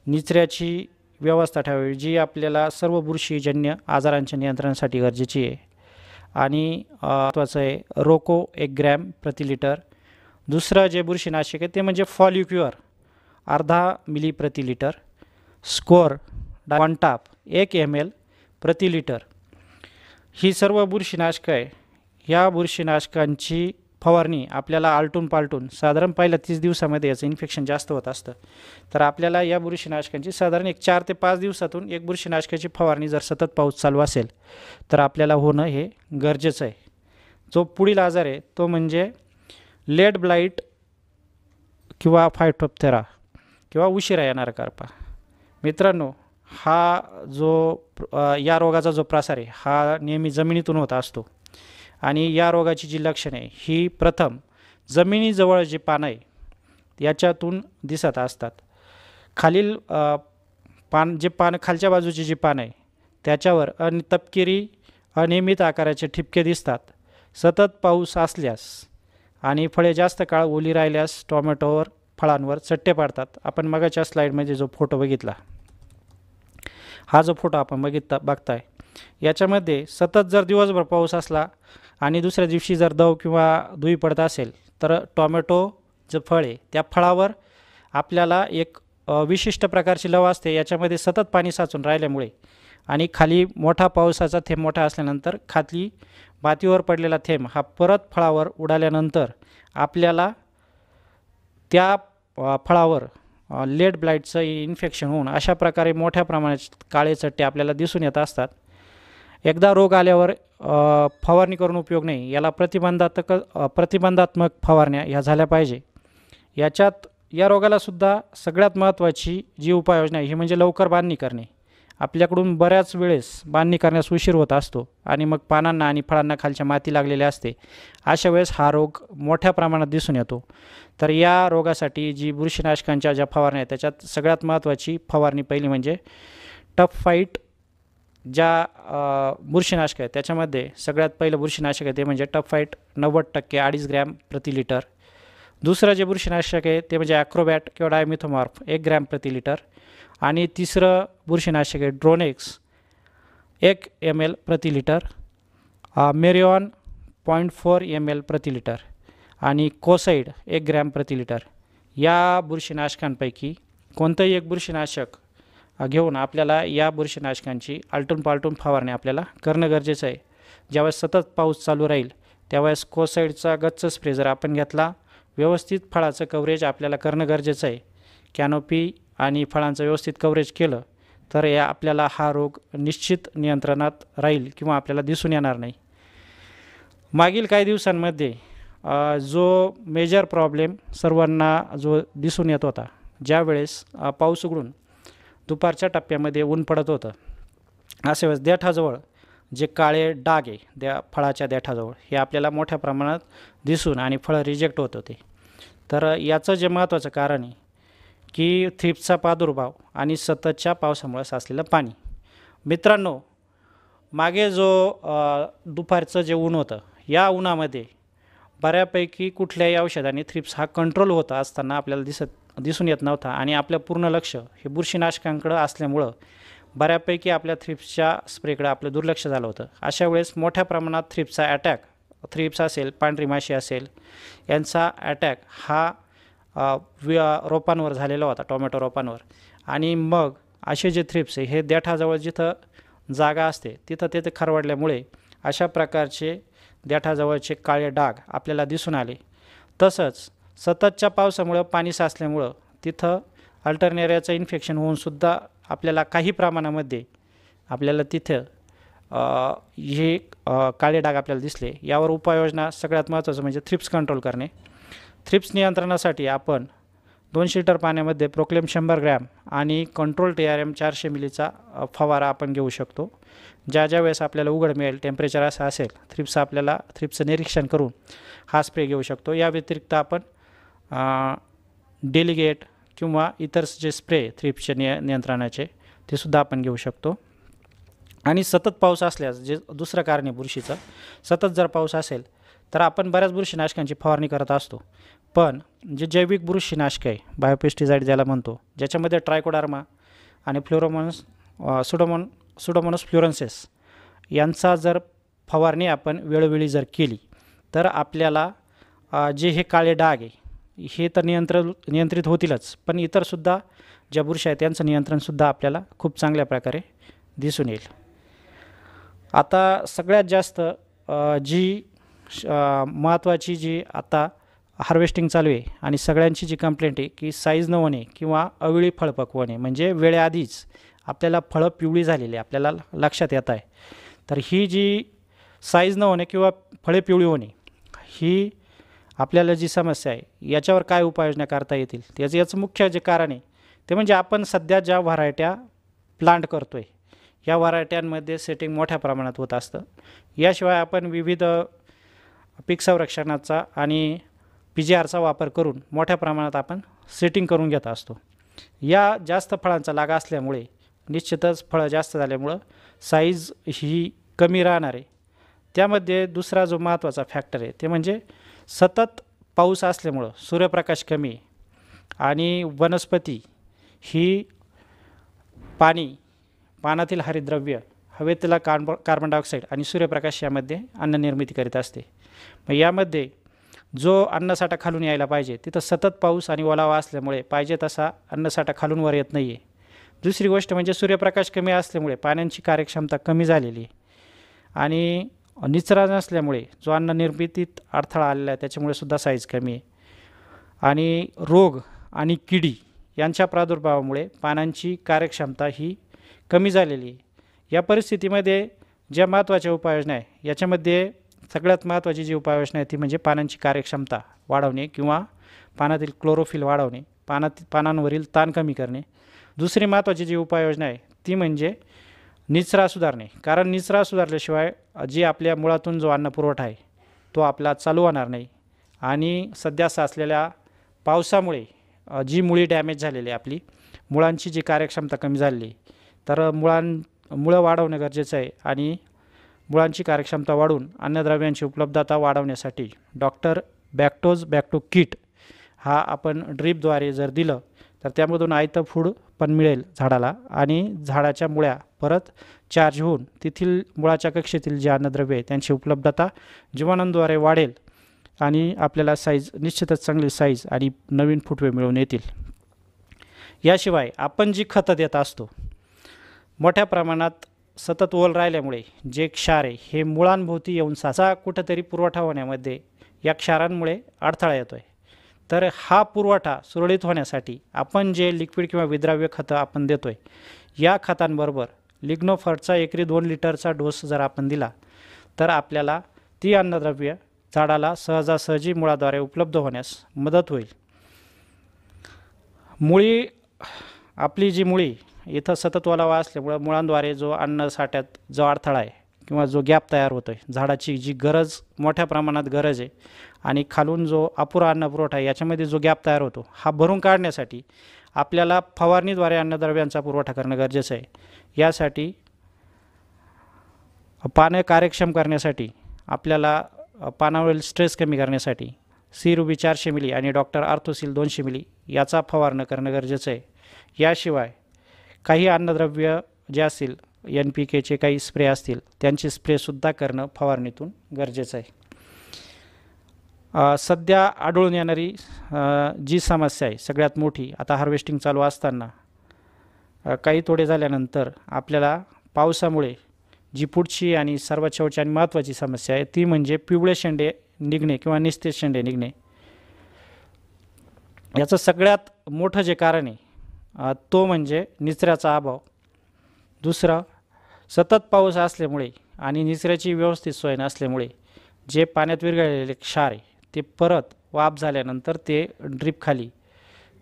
निचऱ्याची व्यवस्था ठेवावी जी आपल्याला सर्व बुरशीजन्य आजारांच्या नियंत्रणासाठी गरजेची आहे. आणि महत्त्वाचं आहे रोको 1 ग्रॅम प्रति लिटर. दुसरं जे बुरशीनाशक आहे ते म्हणजे फॉल्युक्युअर अर्धा मिली प्रति लिटर. स्कोर डायवॉन्टाप 1 ml प्रति लिटर. ही सर्व बुरशीनाशकं आहे. ह्या बुरशीनाशकांची फवारणी आपल्याला आलटून पालटून साधारण पहिल्या 30 दिवसामध्ये याचं इन्फेक्शन जास्त होत असतं. तर आपल्याला या बुरशीनाशकांची साधारण 4 ते 5 दिवसातून एक बुरशीनाशकाची फवारणी जर सतत पाऊस चालू असेल तर आपल्याला होणं हे गरजेचं आहे. जो पुढील आजार आहे तो म्हणजे लेड ब्लाइट किंवा फायटोप्थेरा किंवा उशिरा येणारा कार्पा. मित्रांनो, हा जो या रोगाचा जो प्रसार आहे हा नेहमी जमिनीतून होत असतो आणि या रोगाची जी लक्षणे आहे ही प्रथम जमिनीजवळ जी पानं आहे याच्यातून दिसत असतात. खालील पानं खालच्या बाजूची जी पानं आहे त्याच्यावर तपकिरी अनियमित आकाराचे ठिपके दिसतात. सतत पाऊस असल्यास आणि फळे जास्त काळ ओली राहिल्यास टोमॅटोवर फळांवर चट्टे पडतात. आपण मगाच्या स्लाईडमध्ये जो फोटो बघितला, हा जो फोटो आपण बघताय याच्यामध्ये सतत जर दिवसभर पाऊस असला आणि दुसऱ्या दिवशी जर दव किंवा धुई पडत असेल तर टोमॅटो जे फळ आहे त्या फळावर आपल्याला एक विशिष्ट प्रकारची लव असते. याच्यामध्ये सतत पाणी साचून राहिल्यामुळे आणि खाली मोठा पावसाचा थेंब मोठा असल्यानंतर खाली मातीवर पडलेला थेंब हा परत फळावर उडाल्यानंतर आपल्याला त्या फळावर लेड ब्लाइटचं इन्फेक्शन होऊन अशा प्रकारे मोठ्या प्रमाणात काळे चट्टे आपल्याला दिसून येत असतात. एकदा रोग आल्यावर फवारणी करून उपयोग नाही. याला प्रतिबंधात्मक फवारण्या ह्या झाल्या पाहिजे. या रोगालासुद्धा सगळ्यात महत्त्वाची जी उपाययोजना आहे ही म्हणजे लवकर बांधणी करणे आपल्याकडून बऱ्याच वेळेस बांधणी करण्यास उशीर होत असतो आणि मग पानांना आणि फळांना खालच्या माती लागलेली असते. अशा वेळेस हा रोग मोठ्या प्रमाणात दिसून येतो. तर या रोगासाठी जी बुरशीनाशकांच्या ज्या फवारण्या आहेत त्याच्यात सगळ्यात महत्त्वाची फवारणी पहिली म्हणजे टफ फाईट. ज्या बुरशीनाशक आहे त्याच्यामध्ये सगळ्यात पहिलं बुरशीनाशक आहे ते म्हणजे टफ फाईट 90% 2.5 ग्रॅम प्रति लिटर. दुसरं जे बुरशीनाशक आहे ते म्हणजे ॲक्रोबॅट किंवा डायमिथोमॉर्फ 1 ग्रॅम प्रति लिटर. आणि तिसरं बुरशीनाशक आहे ड्रोनेक्स 1 ml प्रति लिटर. मेरिऑन 0.4 ml प्रति लिटर आणि कोसाईड 1 ग्रॅम प्रति लिटर. या बुरशीनाशकांपैकी कोणतंही एक बुरशीनाशक घेऊन आपल्याला या बुरशीनाशकांची आलटून पालटून फवारणी आपल्याला करणं गरजेचं आहे. ज्यावेळेस सतत पाऊस चालू राहील त्यावेळेस कोसाईडचा गच्च स्प्रे जर आपण घेतला, व्यवस्थित फळाचं कव्हरेज आपल्याला करणं गरजेचं आहे. कॅनोपी आणि फळांचं व्यवस्थित कव्हरेज केलं तर आपल्याला हा रोग निश्चित नियंत्रणात राहील किंवा आपल्याला दिसून येणार नाही. मागील काही दिवसांमध्ये जो मेजर प्रॉब्लेम सर्वांना जो दिसून येत होता, ज्यावेळेस पाऊस उघडून दुपारच्या टप्प्यामध्ये ऊन पडत होतं, अशा वेळेस देठाजवळ जे काळे डाग आहे फळाच्या देठाजवळ हे आपल्याला मोठ्या प्रमाणात दिसून आणि फळं रिजेक्ट होत होते. तर याचं जे महत्त्वाचं कारण आहे की थ्रिप्सचा प्रादुर्भाव आणि सततच्या पावसामुळे साचलेलं पाणी. मित्रांनो, मागे जो दुपारचं जे ऊन होतं या उन्हामध्ये बऱ्यापैकी कुठल्याही औषधाने थ्रिप्स हा कंट्रोल होत असताना आपल्याला दिसून येत नव्हता आणि आपलं पूर्ण लक्ष हे बुरशीनाशकांकडं असल्यामुळं बऱ्यापैकी आपल्या थ्रिप्सच्या स्प्रेकडे आपलं दुर्लक्ष झालं होतं. अशा वेळेस मोठ्या प्रमाणात थ्रिप्सचा अटॅक, थ्रिप्स असेल, पांढरी माशी असेल, यांचा अटॅक हा रोपांवर झालेला होता, टोमॅटो रोपांवर. आणि मग असे जे थ्रिप्स आहे हे देठाजवळ जिथं जागा असते तिथं खरवडल्यामुळे अशा प्रकारचे देठाजवळचे काळे डाग आपल्याला दिसून आले. तसंच सततच्या पावसामुळं पाणी साचल्यामुळं तिथं अल्टरनेरियाचं इन्फेक्शन होऊनसुद्धा आपल्याला काही प्रमाणामध्ये आपल्याला तिथं हे काळे डाग आपल्याला दिसले. यावर उपाययोजना सगळ्यात महत्त्वाचं म्हणजे थ्रिप्स कंट्रोल करणे. थ्रिप्स नियंत्रणासाठी आपण 200 लिटर पाण्यामध्ये प्रोक्लेम 100 ग्रॅम आणि कंट्रोल TRM 400 मिलीचा फवारा आपण घेऊ शकतो. ज्या वेळेस आपल्याला उघड मिळेल, टेम्परेचर असं असेल, थ्रिप्सचं निरीक्षण करून हा स्प्रे घेऊ शकतो. या व्यतिरिक्त आपण डेलिगेट किंवा इतर जे स्प्रे थ्रिप्सचे नियंत्रणाचे ते सुद्धा आपण घेऊ शकतो. आणि सतत पाऊस असल्यास जे दुसरं कारण आहे बुरशीचं, सतत जर पाऊस असेल तर आपण बऱ्याच बुरशीनाशकांची फवारणी करत असतो. पण जे जैविक बुरशीनाशक आहे, बायोपेस्टिसाईड ज्याला म्हणतो, ज्याच्यामध्ये ट्रायकोडर्मा आणि सुडोमोनास फ्लोरेन्सिस यांचा जर फवारणी आपण वेळोवेळी जर केली तर आपल्याला जे हे काळे डाग आहे हे तर नियंत्रित होतीलच, पण इतरसुद्धा ज्या बुरशी आहेत त्यांचं नियंत्रणसुद्धा आपल्याला खूप चांगल्या प्रकारे दिसून येईल. आता सगळ्यात जास्त जी महत्त्वाची जी आता हार्वेस्टिंग चालू आहे आणि सगळ्यांची जी कंप्लेंट आहे की साईज न होणे किंवा अवेळी फळ पकवणे, म्हणजे वेळेआधीच आपल्याला फळं पिवळी झालेली आपल्याला लक्षात येत आहे. तर ही जी साईज न होणे किंवा फळे पिवळी होणे ही आपल्याला जी समस्या आहे याच्यावर काय उपाययोजना करता येतील, याचं मुख्य जे कारण आहे ते म्हणजे आपण सध्या ज्या व्हरायट्या प्लांट करतो आहे या व्हरायट्यांमध्ये सेटिंग मोठ्या प्रमाणात होत असतं. याशिवाय आपण विविध पीक संरक्षणाचा आणि PGRचा वापर करून मोठ्या प्रमाणात आपण सेटिंग करून घेत असतो. या जास्त फळांचा लागा असल्यामुळे निश्चितच फळं जास्त झाल्यामुळं साईज ही कमी राहणार आहे. त्यामध्ये दुसरा जो महत्त्वाचा फॅक्टर आहे ते म्हणजे सतत पाऊस असल्यामुळं सूर्यप्रकाश कमी आहे आणि वनस्पती ही पानातील हरितद्रव्य, हवेतला कार्बन डायऑक्साईड आणि सूर्यप्रकाश यामध्ये अन्न निर्मिती करीत असते. मग यामध्ये जो अन्नसाठा खालून यायला पाहिजे तिथं सतत पाऊस आणि ओलावा असल्यामुळे पाहिजे तसा अन्नसाठा खालून वर येत नाही आहे. दुसरी गोष्ट म्हणजे सूर्यप्रकाश कमी असल्यामुळे पाण्याची कार्यक्षमता कमी झालेली आहे आणि निचरा नसल्यामुळे जो अन्न निर्मितीत अडथळा आलेला आहे त्याच्यामुळे सुद्धा साईज कमी आहे. आणि रोग आणि किडी यांच्या प्रादुर्भावामुळे पानांची कार्यक्षमता ही कमी झालेली आहे. या परिस्थितीमध्ये ज्या महत्त्वाच्या उपाययोजना आहे याच्यामध्ये सगळ्यात महत्त्वाची जी उपाययोजना आहे ती म्हणजे पानांची कार्यक्षमता वाढवणे किंवा पानातील क्लोरोफिल वाढवणे, पानांवरील ताण कमी करणे. दुसरी महत्त्वाची जी उपाययोजना आहे ती म्हणजे निचरा सुधारणे. कारण निचरा सुधारल्याशिवाय जी आपल्या मुळातून जो अन्न पुरवठा आहे तो आपला चालू होणार नाही. आणि सध्या साचलेल्या पावसामुळे जी मुळी डॅमेज झालेली आहे, आपली मुळांची जी कार्यक्षमता कमी झालेली, तर मुळं वाढवणं गरजेचं आहे. आणि मुळांची कार्यक्षमता वाढवून अन्नद्रव्यांची उपलब्धता वाढवण्यासाठी डॉक्टर बॅक्टोज बॅक्टो किट हा आपण ड्रीपद्वारे जर दिलं तर त्यामधून आयतं फूड पण मिळेल झाडाला आणि झाडाच्या मुळ्या परत चार्ज होऊन तेथील मुळाच्या कक्षेतील जे अन्नद्रव्य आहे त्यांची उपलब्धता जीवाणूंद्वारे वाढेल आणि आपल्याला साईज निश्चितच चांगली साईज आणि नवीन फुटवे मिळून येतील. याशिवाय आपण जी खतं देत असतो मोठ्या प्रमाणात सतत ओल राहिल्यामुळे जे क्षार आहे हे मुळांभोवती येऊन साचा कुठंतरी पुरवठा होण्यामध्ये या क्षारांमुळे अडथळा येतो आहे. तर हा पुरवठा सुरळीत होण्यासाठी आपण जे लिक्विड किंवा विद्राव्य खतं आपण देतो आहे या खतांबरोबर लिग्नोफर्टचा एकरी 2 लिटरचा डोस जर आपण दिला तर आपल्याला ती अन्नद्रव्य झाडाला सहजासहजी मुळाद्वारे उपलब्ध होण्यास मदत होईल. मुळी आपली जी मुळी इथं सतत ओलावा असल्यामुळं मुळांद्वारे जो अन्न साठ्यात जो अडथळा आहे किंवा जो गॅप तयार होतो आहे, झाडाची जी गरज मोठ्या प्रमाणात गरज आहे आणि खालून जो अपुरा अन्न पुरवठा आहे याच्यामध्ये जो गॅप तयार होतो हा भरून काढण्यासाठी आपल्याला फवारणीद्वारे अन्नद्रव्यांचा पुरवठा करणं गरजेचं आहे. यासाठी पानं कार्यक्षम करण्यासाठी आपल्याला पानावरील स्ट्रेस कमी करण्यासाठी सी रुबी 400 मिली आणि डॉक्टर आर्थोसिल 200 मिली याचा फवारणं करणं गरजेचं आहे. याशिवाय काही अन्नद्रव्य जे असतील NPKचे काही स्प्रे असतील त्यांचे स्प्रेसुद्धा करणं फवारणीतून गरजेचं आहे. सध्या आढळून येणारी जी समस्या आहे सगळ्यात मोठी आता हार्वेस्टिंग चालू असताना काही तोडे झाल्यानंतर आपल्याला पावसामुळे जी पुढची आणि सर्वात शेवटची आणि महत्त्वाची समस्या आहे ती म्हणजे पिवळे शेंडे निघणे किंवा निस्तेज शेंडे निघणे. याचं सगळ्यात मोठं जे कारण आहे तो म्हणजे निचऱ्याचा अभाव. दुसरं सतत पाऊस असल्यामुळे आणि निचऱ्याची व्यवस्थित सोय नसल्यामुळे जे पाण्यात विरघळलेले क्षार आहे ते परत वाफ झाल्यानंतर ते ड्रीपखाली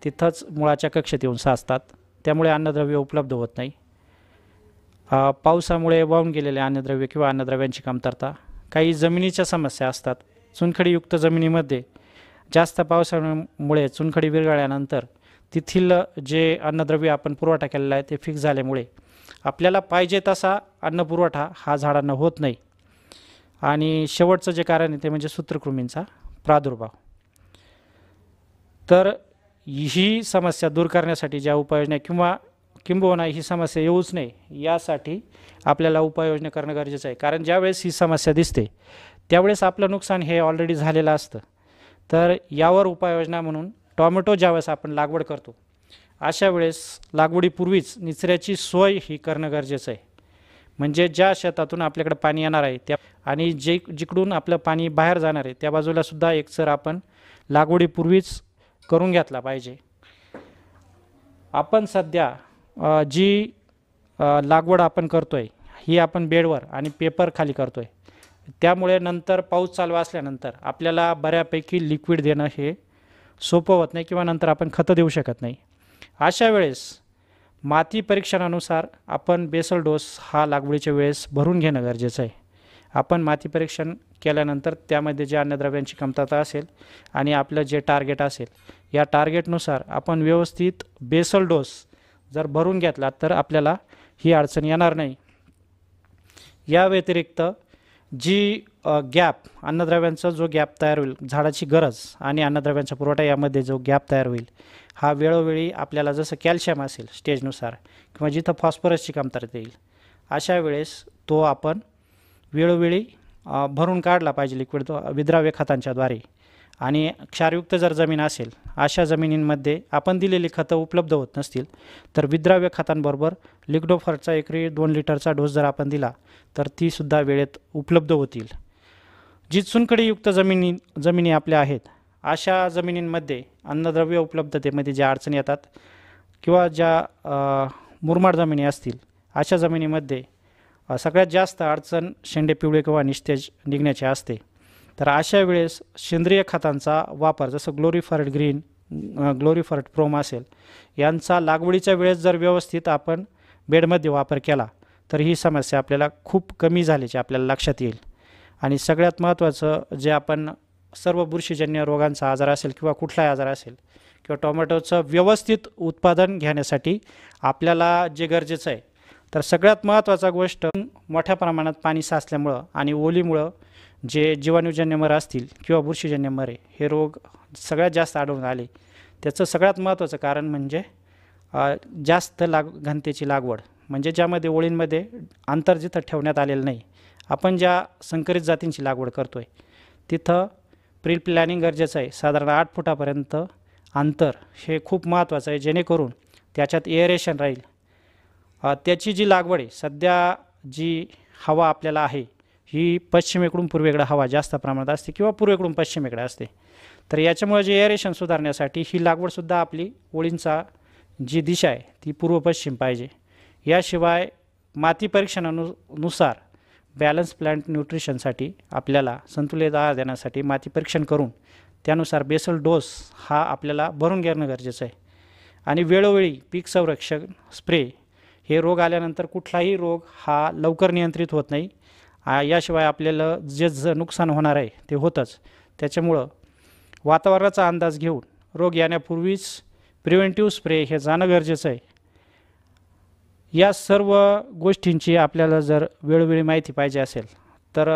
तिथंच मुळाच्या कक्षेत येऊन साचतात. त्यामुळे अन्नद्रव्य उपलब्ध होत नाही. पावसामुळे वाहून गेलेले अन्नद्रव्य किंवा अन्नद्रव्यांची कमतरता, काही जमिनीच्या समस्या असतात. चुनखडीयुक्त जमिनीमध्ये जास्त पावसामुळे चुनखडी विरघळल्यानंतर तेथील जे अन्नद्रव्य आपण पुरवठा केलेला आहे ते फिक्स झाल्यामुळे आपल्याला पाहिजे तसा अन्न पुरवठा हा झाडांना होत नाही. आणि शेवटचं जे कारण आहे ते म्हणजे सूत्रकृमींचा प्रादुर्भाव. तर ही समस्या दूर करण्यासाठी ज्या उपाययोजना किंबहुना ही समस्या येऊच नाही यासाठी आपल्याला उपाययोजना करणं गरजेचं आहे. कारण ज्यावेळेस ही समस्या दिसते त्यावेळेस आपलं नुकसान हे ऑलरेडी झालेलं असतं. तर यावर उपाययोजना म्हणून टॉमॅटो ज्यावेळेस आपण लागवड करतो अशा वेळेस लागवडीपूर्वीच निचऱ्याची सोय ही करणं गरजेचं आहे. म्हणजे ज्या शेतातून आपल्याकडे पाणी येणार आहे त्या आणि जिकडून आपलं पाणी बाहेर जाणार आहे त्या बाजूलासुद्धा एकसर आपण लागवडीपूर्वीच करून घेतला पाहिजे. आपण सध्या जी लागवड आपण करतो आहे ही आपण बेडवर आणि पेपर खाली करतो आहे. त्यामुळे नंतर पाऊस चालू असल्यानंतर आपल्याला बऱ्यापैकी लिक्विड देणं हे सोपं होत नाही किंवा नंतर आपण खतं देऊ शकत नाही. अशा वेळेस माती परीक्षणानुसार आपण बेसल डोस हा लागवडीच्या वेळेस भरून घेणं गरजेचं आहे. आपण माती परीक्षण केल्यानंतर त्यामध्ये जे अन्नद्रव्यांची कमतरता असेल आणि आपलं जे टार्गेट असेल या टार्गेटनुसार आपण व्यवस्थित बेसल डोस जर भरून घेतला तर आपल्याला ही अडचण येणार नाही. या व्यतिरिक्त जी गॅप अन्नद्रव्यांचा जो गॅप तयार होईल, झाडाची गरज आणि अन्नद्रव्यांचा पुरवठा यामध्ये जो गॅप तयार होईल हा वेळोवेळी आपल्याला जसं कॅल्शियम असेल स्टेजनुसार किंवा जिथं फॉस्फरसची कमतरता येईल अशा वेळेस तो आपण वेळोवेळी भरून काढला पाहिजे लिक्विड विद्राव्य खतांच्याद्वारे. आणि क्षारयुक्त जर जमीन असेल अशा जमिनींमध्ये आपण दिलेली खतं उपलब्ध होत नसतील तर विद्राव्य खतांबरोबर लिग्नोफर्टचा एकरी 2 लिटरचा डोस जर आपण दिला तर तीसुद्धा वेळेत उपलब्ध होतील. जी चुनखडीयुक्त जमिनी आपल्या आहेत अशा जमिनींमध्ये अन्नद्रव्य उपलब्धतेमध्ये ज्या अडचणी येतात किंवा ज्या मुरमाड जमिनी असतील अशा जमिनीमध्ये सगळ्यात जास्त अडचण शेंडे पिवळे किंवा निस्तेज निघण्याची असते. तर अशा वेळेस सेंद्रिय खतांचा वापर जसं ग्लोरीफर्ट ग्रीन, ग्लोरीफर्ट प्रोम असेल यांचा लागवडीच्या वेळेस जर व्यवस्थित आपण बेडमध्ये वापर केला तर ही समस्या आपल्याला खूप कमी झाल्याची आपल्याला लक्षात येईल. आणि सगळ्यात महत्त्वाचं जे आपण सर्व बुरशीजन्य रोगांचा आजार असेल किंवा कुठलाही आजार असेल किंवा टोमॅटोचं व्यवस्थित उत्पादन घेण्यासाठी आपल्याला जे गरजेचं आहे तर सगळ्यात महत्त्वाचा गोष्ट मोठ्या प्रमाणात पाणी साचल्यामुळं आणि ओलीमुळं जे जीवाणूजन्य मर असतील किंवा बुरशीजन्य मर हे रोग सगळ्यात जास्त आढळून आले. त्याचं सगळ्यात महत्त्वाचं कारण म्हणजे जास्त घनतेची लागवड, म्हणजे ज्यामध्ये ओळींमध्ये अंतर जिथं ठेवण्यात आलेलं नाही. आपण ज्या संकरित जातींची लागवड करतो आहे तिथं प्री प्लॅनिंग गरजेचं आहे. साधारण 8 फुटापर्यंत अंतर हे खूप महत्त्वाचं आहे, जेणेकरून त्याच्यात एअरेशन राहील. त्याची जी लागवड आहे, सध्या जी हवा आपल्याला आहे ही पश्चिमेकडून पूर्वेकडे हवा जास्त प्रमाणात असते किंवा पूर्वेकडून पश्चिमेकडे असते. तर याच्यामुळे जे एअरेशन सुधारण्यासाठी ही लागवडसुद्धा आपली ओळींचा जी दिशा आहे ती पूर्व पश्चिम पाहिजे. याशिवाय माती परीक्षणानुसार बॅलन्स प्लांट न्यूट्रिशनसाठी आपल्याला संतुलित आहार देण्यासाठी माती परीक्षण करून त्यानुसार बेसल डोस हा आपल्याला भरून घेणं गरजेचं आहे. आणि वेळोवेळी पीक संरक्षण स्प्रे, हे रोग आल्यानंतर कुठलाही रोग हा लवकर नियंत्रित होत नाही. याशिवाय आपल्याला जे नुकसान होणार आहे ते होतंच. त्याच्यामुळं वातावरणाचा अंदाज घेऊन रोग येण्यापूर्वीच प्रिव्हेंटिव्ह स्प्रे हे जाणं गरजेचं आहे. या सर्व गोष्टींची आपल्याला जर वेळोवेळी माहिती पाहिजे असेल तर